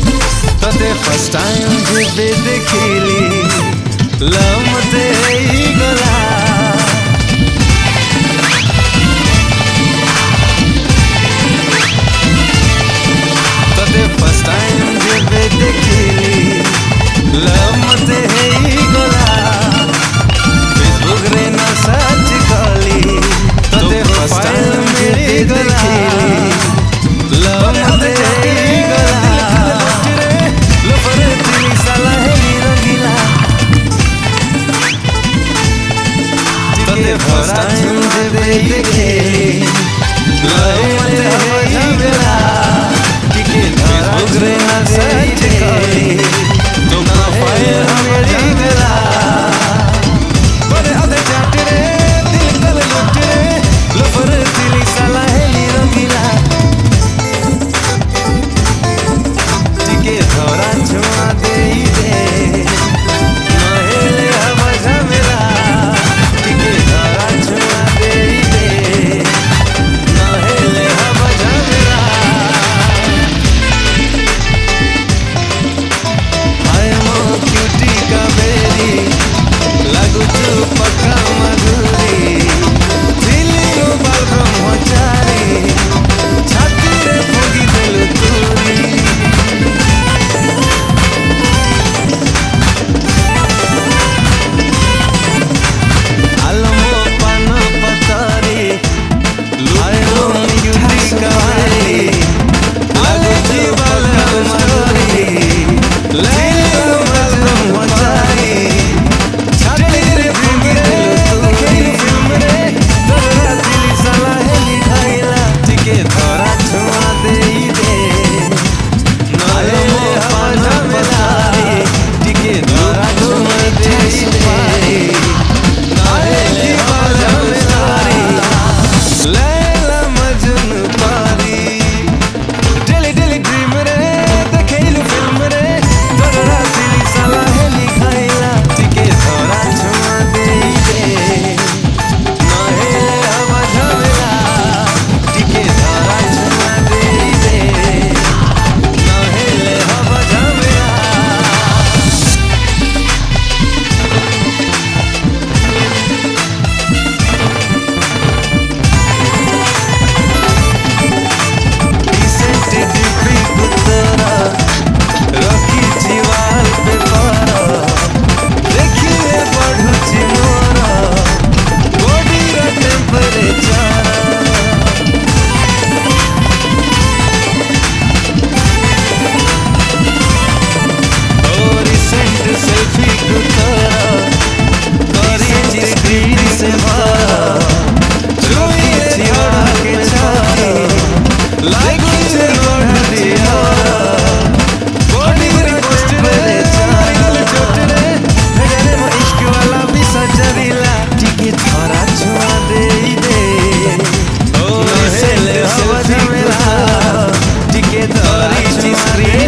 first time जेबे देखिली love मते गला तते फर्स्ट टाइम जेबे देखिली लव मते गला फेसबुक रे ना सर्च कली तते फर्स्ट टाइम जेबे देखिली लव मते फर्स्ट टाइम जेबे देखिली लव मते गला के फेसबुक रे ना सर्च कली तो प्रोफाइल मेरी गला बड़े आधे चाट रे दिल कल लुट रे लफर दिली साला हेली रंगीला टिके धरा छुआ दे नहेले हवा झमेला Screen